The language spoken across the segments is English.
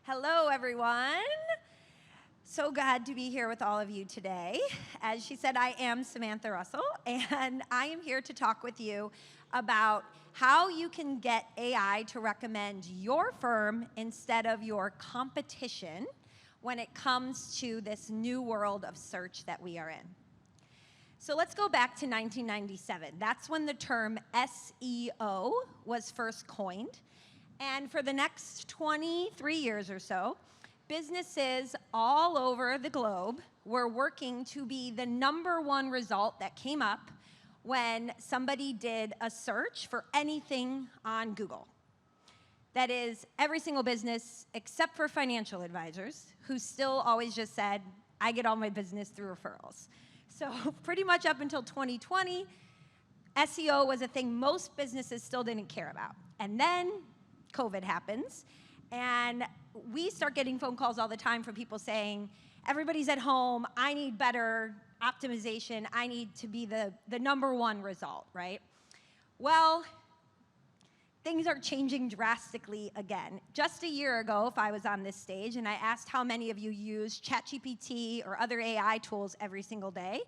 Hello, everyone. So glad to be here with all of you today. As she said, I am Samantha Russell, and I am here to talk with you about how you can get AI to recommend your firm instead of your competition when it comes to this new world of search that we are in. So let's go back to 1997. That's when the term SEO was first coined. And for the next 23 years or so, businesses all over the globe were working to be the #1 result that came up when somebody did a search for anything on Google. That is, every single business except for financial advisors, who still always just said, I get all my business through referrals. So pretty much up until 2020, SEO was a thing most businesses still didn't care about. And then COVID happens, and we start getting phone calls all the time from people saying, everybody's at home, I need better optimization, I need to be the #1 result, right? Well, things are changing drastically again. Just a year ago, if I was on this stage and I asked how many of you use ChatGPT or other AI tools every single day,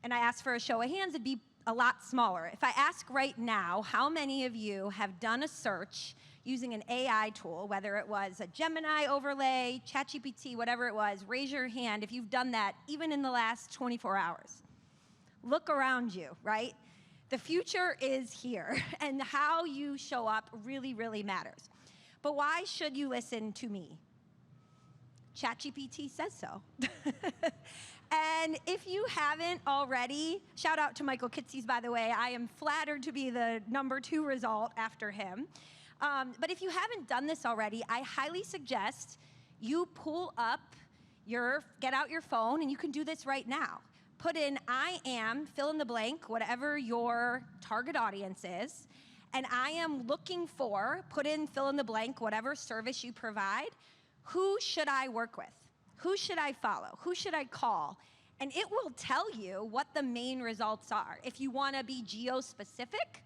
and I asked for a show of hands, it'd be a lot smaller. If I ask right now, how many of you have done a search using an AI tool, whether it was a Gemini overlay, ChatGPT, whatever it was, raise your hand if you've done that even in the last 24 hours. Look around you, right? The future is here, and how you show up really, really matters. But why should you listen to me? ChatGPT says so. And if you haven't already, shout out to Michael Kitces, by the way. I am flattered to be the #2 result after him. But if you haven't done this already, I highly suggest you get out your phone, and you can do this right now. Put in I am, fill in the blank, whatever your target audience is, and I am looking for, put in, fill in the blank, whatever service you provide. Who should I work with? Who should I follow? Who should I call? And it will tell you what the main results are. If you want to be geo-specific,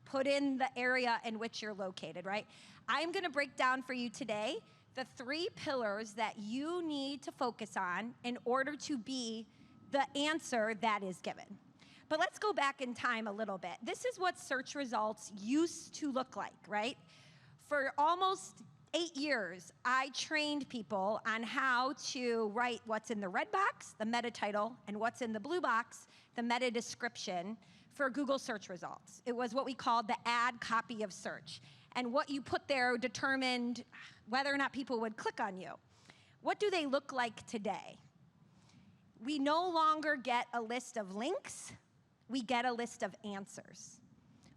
put in the area in which you're located, right? I'm going to break down for you today the 3 pillars that you need to focus on in order to be the answer that is given. But let's go back in time a little bit. This is what search results used to look like, right? For almost 8 years, I trained people on how to write what's in the red box, the meta title, and what's in the blue box, the meta description, for Google search results. It was what we called the ad copy of search. And what you put there determined whether or not people would click on you. What do they look like today? We no longer get a list of links, we get a list of answers.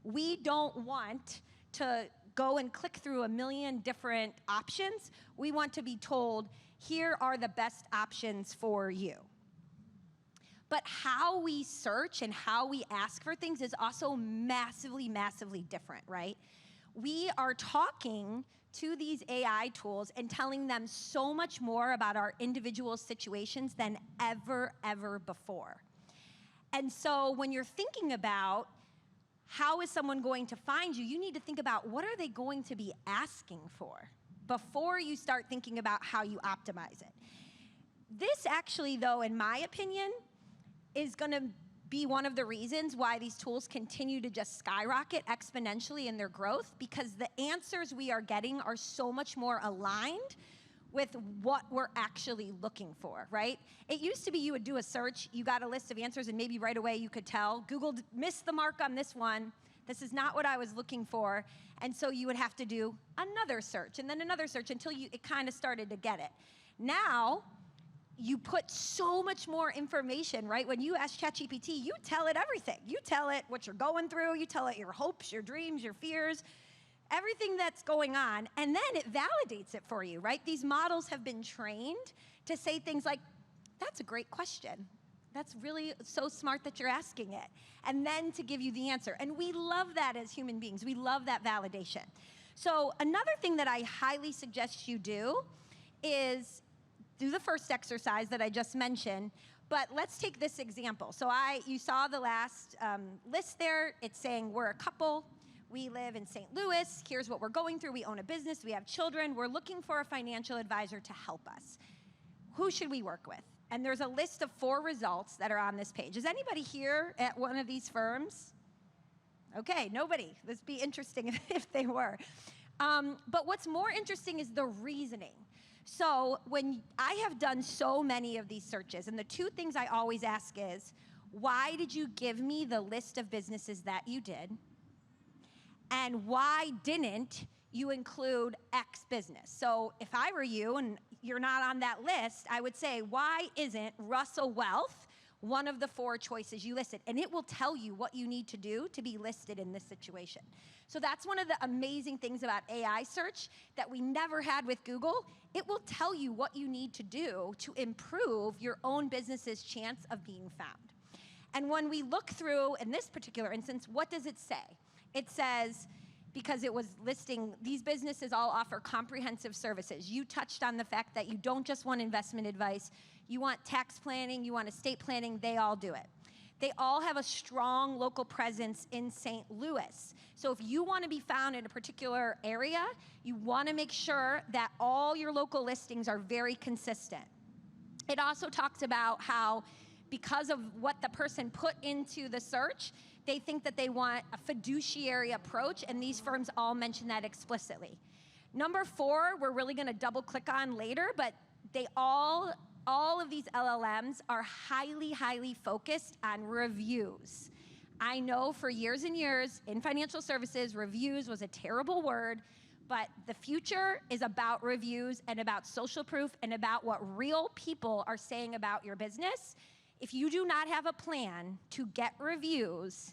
We don't want to go and click through a million different options. We want to be told, here are the best options for you. But how we search and how we ask for things is also massively, massively different, right? We are talking to these AI tools and telling them so much more about our individual situations than ever before. And so when you're thinking about how is someone going to find you, you need to think about what are they going to be asking for before you start thinking about how you optimize it. This actually, though, in my opinion, is going to be one of the reasons why these tools continue to just skyrocket exponentially in their growth, because the answers we are getting are so much more aligned with what we're actually looking for, right? It used to be you would do a search, you got a list of answers, and maybe right away you could tell, Google missed the mark on this one, this is not what I was looking for, and so you would have to do another search, and then another search until it kind of started to get it. Now, you put so much more information, right? When you ask ChatGPT, you tell it everything. You tell it what you're going through, you tell it your hopes, your dreams, your fears, everything that's going on, and then it validates it for you, right? These models have been trained to say things like, that's a great question. That's really so smart that you're asking it. And then to give you the answer. And we love that as human beings. We love that validation. So another thing that I highly suggest you do is do the first exercise that I just mentioned, but let's take this example. So you saw the last list there. It's saying we're a couple. We live in St. Louis. Here's what we're going through. We own a business. We have children. We're looking for a financial advisor to help us. Who should we work with? And there's a list of 4 results that are on this page. Is anybody here at one of these firms? Okay, nobody. This would be interesting if they were. But what's more interesting is the reasoning. So when I have done so many of these searches, and the 2 things I always ask is, why did you give me the list of businesses that you did? And why didn't you include X business? So if I were you and you're not on that list, I would say, why isn't Russell Wealth one of the 4 choices you listed? And it will tell you what you need to do to be listed in this situation. So that's one of the amazing things about AI search that we never had with Google. It will tell you what you need to do to improve your own business's chance of being found. And when we look through, in this particular instance, what does it say? It says, because it was listing, these businesses all offer comprehensive services. You touched on the fact that you don't just want investment advice, you want tax planning, you want estate planning, they all do it. They all have a strong local presence in St. Louis. So if you want to be found in a particular area, you want to make sure that all your local listings are very consistent. It also talks about how, because of what the person put into the search, they think that they want a fiduciary approach, and these firms all mention that explicitly. Number 4, we're really going to double click on later, but they all of these LLMs are highly, highly focused on reviews. I know for years and years in financial services, reviews was a terrible word, but the future is about reviews and about social proof and about what real people are saying about your business. If you do not have a plan to get reviews,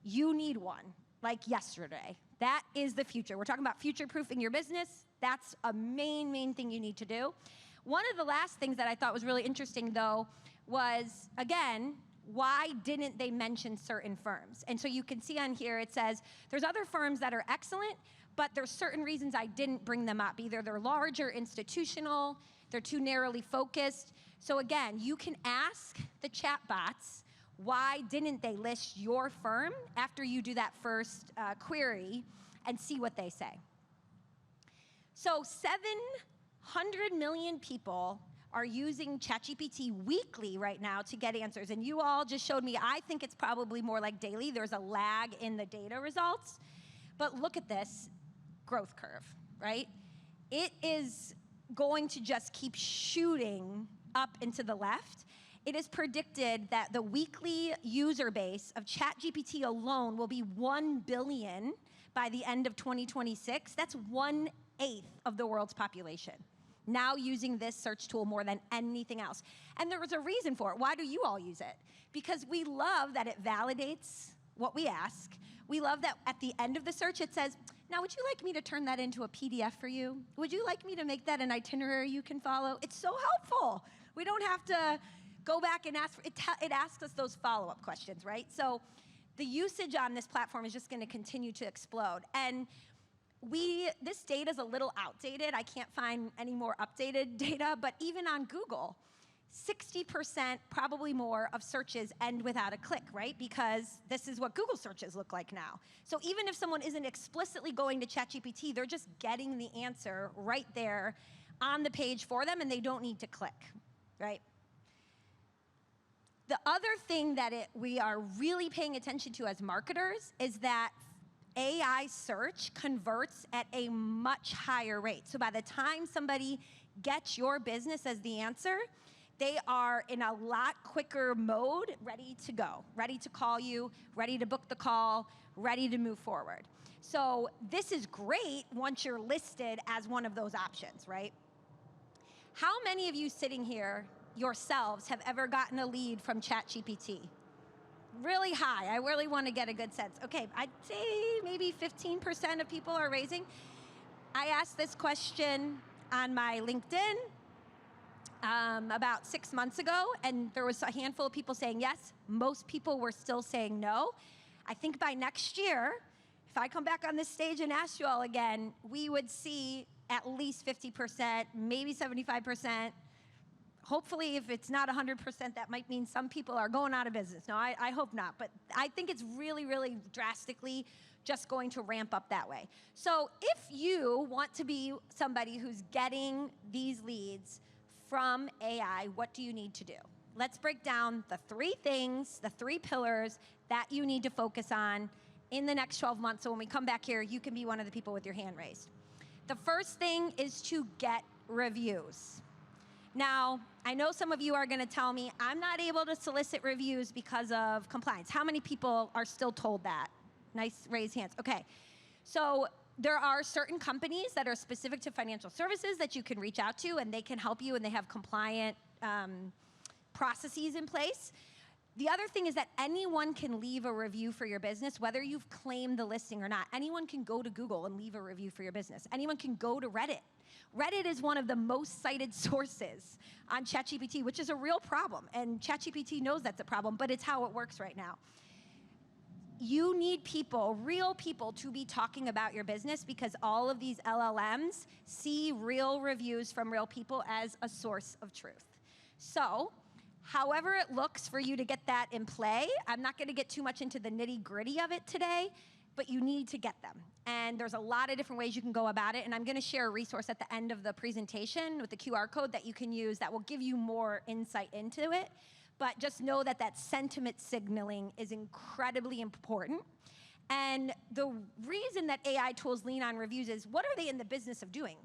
you need one, like yesterday. That is the future. We're talking about future-proofing your business. That's a main thing you need to do. One of the last things that I thought was really interesting, though, was, again, why didn't they mention certain firms? And so you can see on here, it says, there's other firms that are excellent, but there's certain reasons I didn't bring them up. Either they're large or institutional, they're too narrowly focused. So again, you can ask the chatbots, why didn't they list your firm after you do that first query, and see what they say. So 700 million people are using ChatGPT weekly right now to get answers. And you all just showed me, I think it's probably more like daily. There's a lag in the data results. But look at this growth curve, right? It is going to just keep shooting up and to the left. It is predicted that the weekly user base of ChatGPT alone will be 1 billion by the end of 2026. That's 1/8 of the world's population now using this search tool more than anything else. And there was a reason for it. Why do you all use it? Because we love that it validates what we ask. We love that at the end of the search it says, now would you like me to turn that into a PDF for you? Would you like me to make that an itinerary you can follow? It's so helpful. We don't have to go back and ask for it. It asks us those follow-up questions, right? So the usage on this platform is just going to continue to explode. And this data is a little outdated. I can't find any more updated data, but even on Google, 60%, probably more, of searches end without a click, right? Because this is what Google searches look like now. So even if someone isn't explicitly going to ChatGPT, they're just getting the answer right there on the page for them, and they don't need to click, right? The other thing that we are really paying attention to as marketers is that AI search converts at a much higher rate. So by the time somebody gets your business as the answer, they are in a lot quicker mode, ready to go, ready to call you, ready to book the call, ready to move forward. So this is great once you're listed as one of those options, right? How many of you sitting here yourselves have ever gotten a lead from ChatGPT? Really high. I really want to get a good sense. Okay, I'd say maybe 15% of people are raising. I asked this question on my LinkedIn about 6 months ago, and there was a handful of people saying yes. Most people were still saying no. I think by next year, if I come back on this stage and ask you all again, we would see at least 50%, maybe 75%. Hopefully, if it's not 100%, that might mean some people are going out of business. No, I hope not. But I think it's really, really drastically just going to ramp up that way. So if you want to be somebody who's getting these leads from AI, what do you need to do? Let's break down the 3 things, the 3 pillars that you need to focus on in the next 12 months. So when we come back here, you can be one of the people with your hand raised. The first thing is to get reviews. Now, I know some of you are gonna tell me, I'm not able to solicit reviews because of compliance. How many people are still told that? Nice raised hands. Okay, so there are certain companies that are specific to financial services that you can reach out to, and they can help you, and they have compliant processes in place. The other thing is that anyone can leave a review for your business, whether you've claimed the listing or not. Anyone can go to Google and leave a review for your business. Anyone can go to Reddit. Reddit is one of the most cited sources on ChatGPT, which is a real problem. And ChatGPT knows that's a problem, but it's how it works right now. You need people, real people, to be talking about your business, because all of these LLMs see real reviews from real people as a source of truth. So, however it looks for you to get that in play, I'm not gonna get too much into the nitty-gritty of it today, but you need to get them. And there's a lot of different ways you can go about it, and I'm gonna share a resource at the end of the presentation with the QR code that you can use that will give you more insight into it. But just know that that sentiment signaling is incredibly important. And the reason that AI tools lean on reviews is, what are they in the business of doing?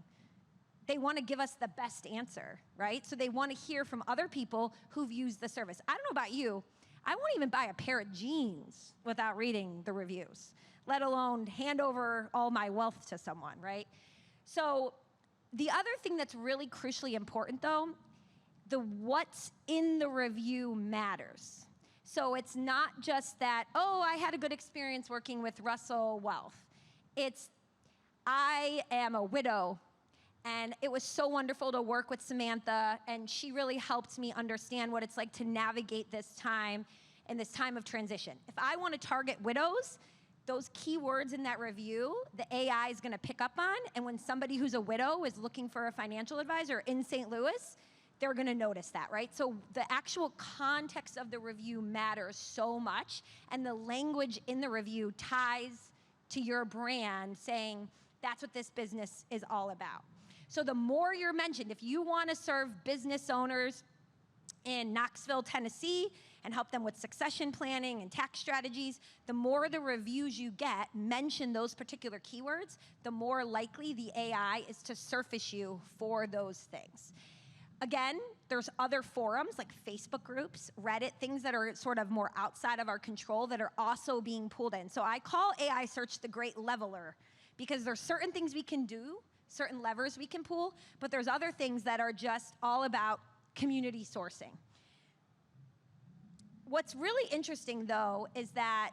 They want to give us the best answer, right? So they want to hear from other people who've used the service. I don't know about you, I won't even buy a pair of jeans without reading the reviews, let alone hand over all my wealth to someone, right? So the other thing that's really crucially important, though, the what's in the review matters. So it's not just that, oh, I had a good experience working with Russell Wealth. It's, I am a widow, and it was so wonderful to work with Samantha, and she really helped me understand what it's like to navigate this time in this time of transition. If I want to target widows, those keywords in that review, the AI is gonna pick up on, and when somebody who's a widow is looking for a financial advisor in St. Louis, they're gonna notice that, right? So the actual context of the review matters so much, and the language in the review ties to your brand, saying that's what this business is all about. So the more you're mentioned, if you wanna serve business owners in Knoxville, Tennessee, and help them with succession planning and tax strategies, the more the reviews you get mention those particular keywords, the more likely the AI is to surface you for those things. Again, there's other forums like Facebook groups, Reddit, things that are sort of more outside of our control that are also being pulled in. So I call AI search the great leveler, because there's certain things we can do, certain levers we can pull, but there's other things that are just all about community sourcing. What's really interesting, though, is that,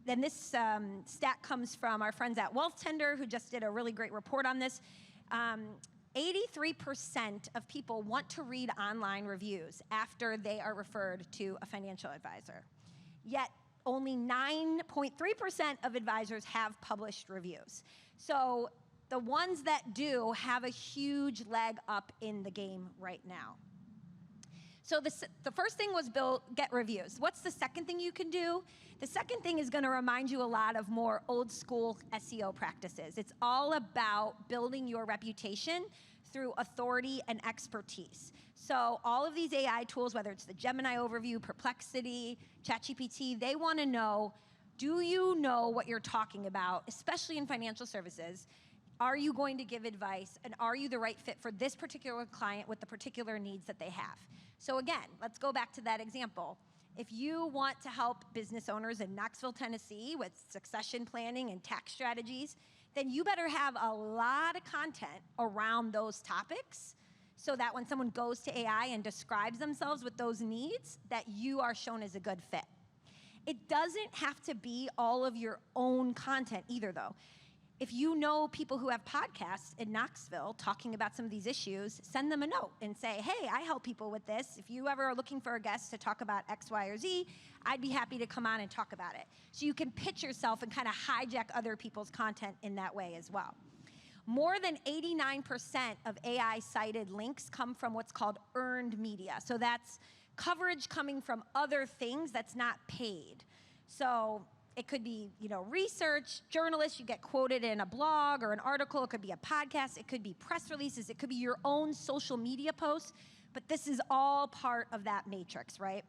and this stat comes from our friends at Wealth Tender, who just did a really great report on this. 83% of people want to read online reviews after they are referred to a financial advisor. Yet only 9.3% of advisors have published reviews. So the ones that do have a huge leg up in the game right now. So the first thing was get reviews. What's the second thing you can do? The second thing is gonna remind you a lot of more old school SEO practices. It's all about building your reputation through authority and expertise. So all of these AI tools, whether it's the Gemini Overview, Perplexity, ChatGPT, they wanna know, do you know what you're talking about, especially in financial services? Are you going to give advice, and are you the right fit for this particular client with the particular needs that they have? So again, let's go back to that example. If you want to help business owners in Knoxville, Tennessee with succession planning and tax strategies, then you better have a lot of content around those topics, so that when someone goes to AI and describes themselves with those needs, that you are shown as a good fit. It doesn't have to be all of your own content either, though. If you know people who have podcasts in Knoxville talking about some of these issues, send them a note and say, hey, I help people with this. If you ever are looking for a guest to talk about X, Y, or Z, I'd be happy to come on and talk about it. So you can pitch yourself and kind of hijack other people's content in that way as well. More than 89% of AI-cited links come from what's called earned media. So that's coverage coming from other things that's not paid. So it could be, research, journalists, you get quoted in a blog or an article, it could be a podcast, it could be press releases, it could be your own social media posts, but this is all part of that matrix, right?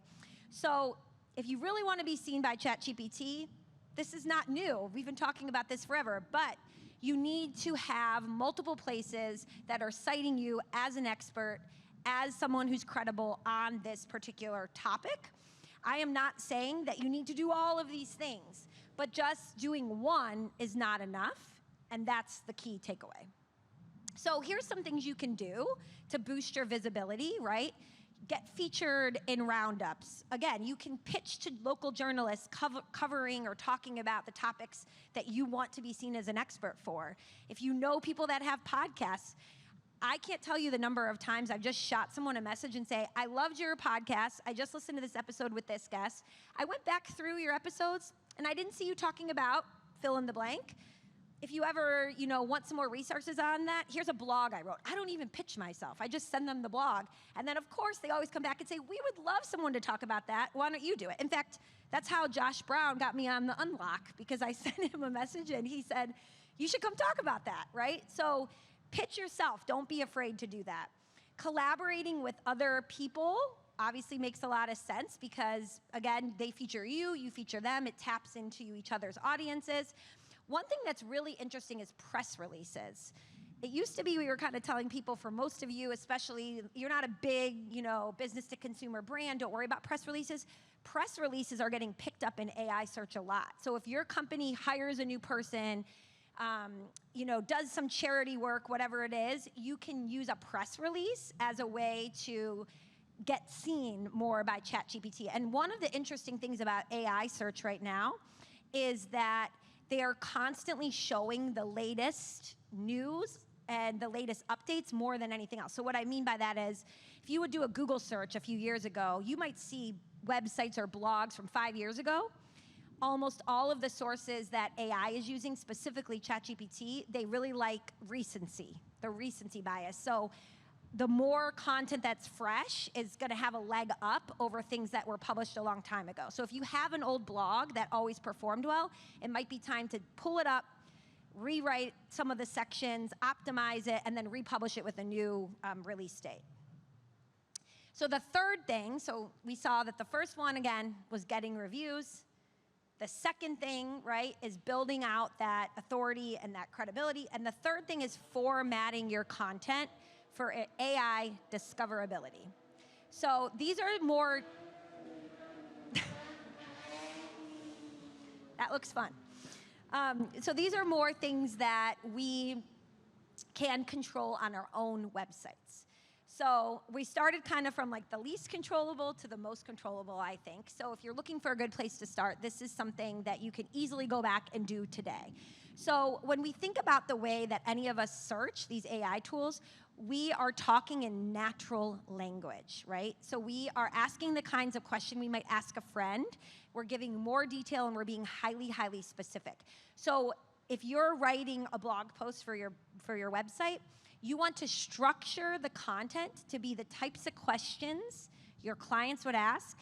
So if you really want to be seen by ChatGPT, this is not new. We've been talking about this forever, but you need to have multiple places that are citing you as an expert, as someone who's credible on this particular topic. I am not saying that you need to do all of these things, but just doing one is not enough, and that's the key takeaway. So here's some things you can do to boost your visibility, right? Get featured in roundups. Again, you can pitch to local journalists covering or talking about the topics that you want to be seen as an expert for. If you know people that have podcasts, I can't tell you the number of times I've just shot someone a message and say, I loved your podcast. I just listened to this episode with this guest. I went back through your episodes and I didn't see you talking about fill in the blank. If you ever, want some more resources on that, here's a blog I wrote. I don't even pitch myself. I just send them the blog. And then, of course, they always come back and say, we would love someone to talk about that. Why don't you do it? In fact, that's how Josh Brown got me on the Unlock, because I sent him a message and he said, you should come talk about that, right? So pitch yourself. Don't be afraid to do that. Collaborating with other people obviously makes a lot of sense because, again, they feature you, you feature them. It taps into each other's audiences. One thing that's really interesting is press releases. It used to be we were kind of telling people, for most of you, especially, you're not a big, business to consumer brand, don't worry about press releases. Press releases are getting picked up in AI search a lot. So if your company hires a new person, does some charity work, whatever it is, you can use a press release as a way to get seen more by ChatGPT. And one of the interesting things about AI search right now is that they are constantly showing the latest news and the latest updates more than anything else. So what I mean by that is, if you would do a Google search a few years ago, you might see websites or blogs from 5 years ago. Almost all of the sources that AI is using, specifically ChatGPT, they really like recency, the recency bias. So the more content that's fresh is going to have a leg up over things that were published a long time ago. So if you have an old blog that always performed well, it might be time to pull it up, rewrite some of the sections, optimize it, and then republish it with a new release date. So the third thing, so we saw that the first one, again, was getting reviews. The second thing, right, is building out that authority and that credibility. And the third thing is formatting your content for AI discoverability. So these are more, that looks fun. So these are more things that we can control on our own websites. So we started kind of from like the least controllable to the most controllable, I think. So if you're looking for a good place to start, this is something that you can easily go back and do today. So when we think about the way that any of us search these AI tools, we are talking in natural language, right? So we are asking the kinds of question we might ask a friend. We're giving more detail and we're being highly, highly specific. So if you're writing a blog post for your website, you want to structure the content to be the types of questions your clients would ask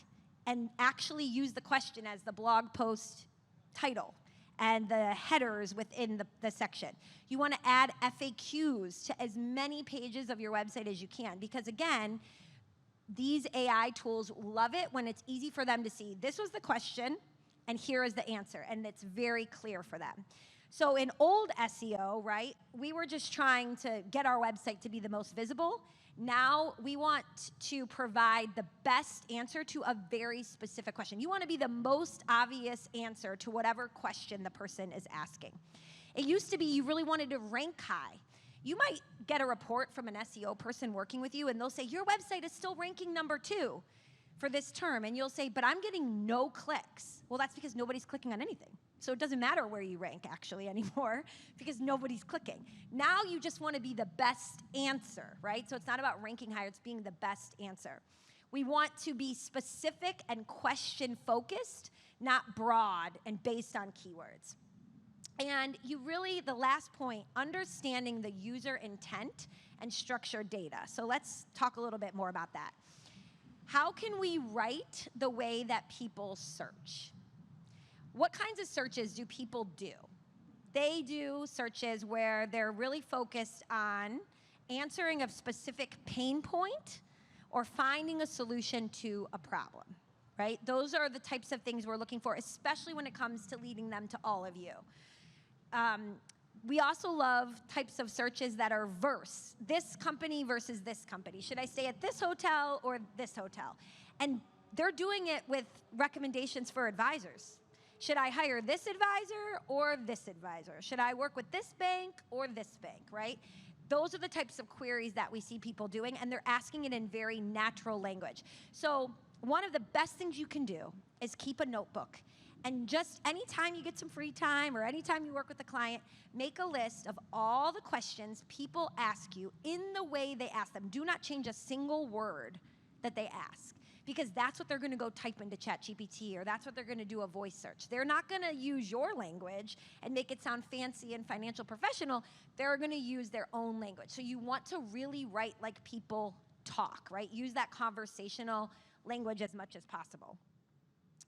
and actually use the question as the blog post title and the headers within the section. You want to add FAQs to as many pages of your website as you can because, again, these AI tools love it when it's easy for them to see this was the question and here is the answer, and it's very clear for them. So in old SEO, right, we were just trying to get our website to be the most visible. Now we want to provide the best answer to a very specific question. You want to be the most obvious answer to whatever question the person is asking. It used to be you really wanted to rank high. You might get a report from an SEO person working with you, and they'll say, your website is still ranking number 2 for this term. And you'll say, but I'm getting no clicks. Well, that's because nobody's clicking on anything. So it doesn't matter where you rank actually anymore because nobody's clicking. Now you just want to be the best answer, right? So it's not about ranking higher, it's being the best answer. We want to be specific and question focused, not broad and based on keywords. And you really, the last point, understanding the user intent and structured data. So let's talk a little bit more about that. How can we write the way that people search? what kinds of searches do people do? They do searches where they're really focused on answering a specific pain point or finding a solution to a problem, right? Those are the types of things we're looking for, especially when it comes to leading them to all of you. We also love types of searches that are this company versus this company. Should I stay at this hotel or this hotel? And they're doing it with recommendations for advisors. Should I hire this advisor or this advisor? Should I work with this bank or this bank, right? Those are the types of queries that we see people doing, and they're asking it in very natural language. So one of the best things you can do is keep a notebook. And just anytime you get some free time or anytime you work with a client, make a list of all the questions people ask you in the way they ask them. Do not change a single word that they ask, because that's what they're going to go type into ChatGPT, or that's what they're going to do a voice search. They're not going to use your language and make it sound fancy and financial professional. They're going to use their own language. So you want to really write like people talk, right? Use that conversational language as much as possible.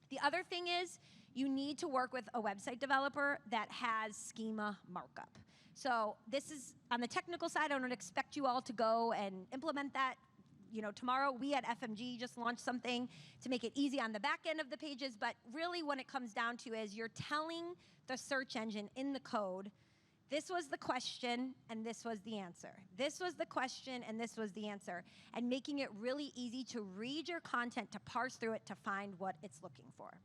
The other thing is, you need to work with a website developer that has schema markup. So this is, on the technical side, I don't expect you all to go and implement that. Tomorrow we at FMG just launched something to make it easy on the back end of the pages, but really what it comes down to is you're telling the search engine in the code, this was the question and this was the answer. This was the question and this was the answer, and making it really easy to read your content, to parse through it, to find what it's looking for.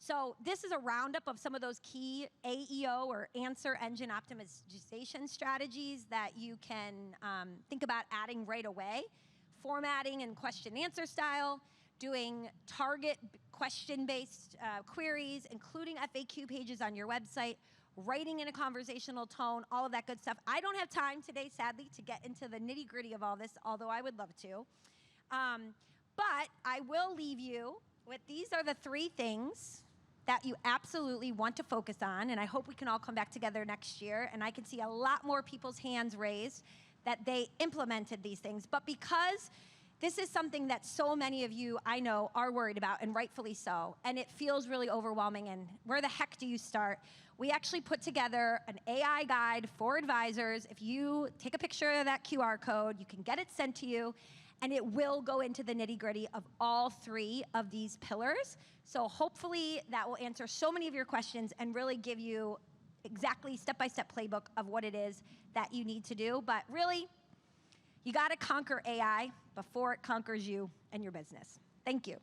So this is a roundup of some of those key AEO, or answer engine optimization strategies, that you can think about adding right away. Formatting and question answer style, doing target question-based queries, including FAQ pages on your website, writing in a conversational tone, all of that good stuff. I don't have time today, sadly, to get into the nitty-gritty of all this, although I would love to. But I will leave you with, these are the 3 things that you absolutely want to focus on, and I hope we can all come back together next year, and I can see a lot more people's hands raised that they implemented these things. But because this is something that so many of you, I know, are worried about, and rightfully so, and it feels really overwhelming, and where the heck do you start? We actually put together an AI guide for advisors. If you take a picture of that QR code, you can get it sent to you, and it will go into the nitty-gritty of all 3 of these pillars. So hopefully that will answer so many of your questions and really give you exactly step-by-step playbook of what it is that you need to do. But really, you got to conquer AI before it conquers you and your business. Thank you.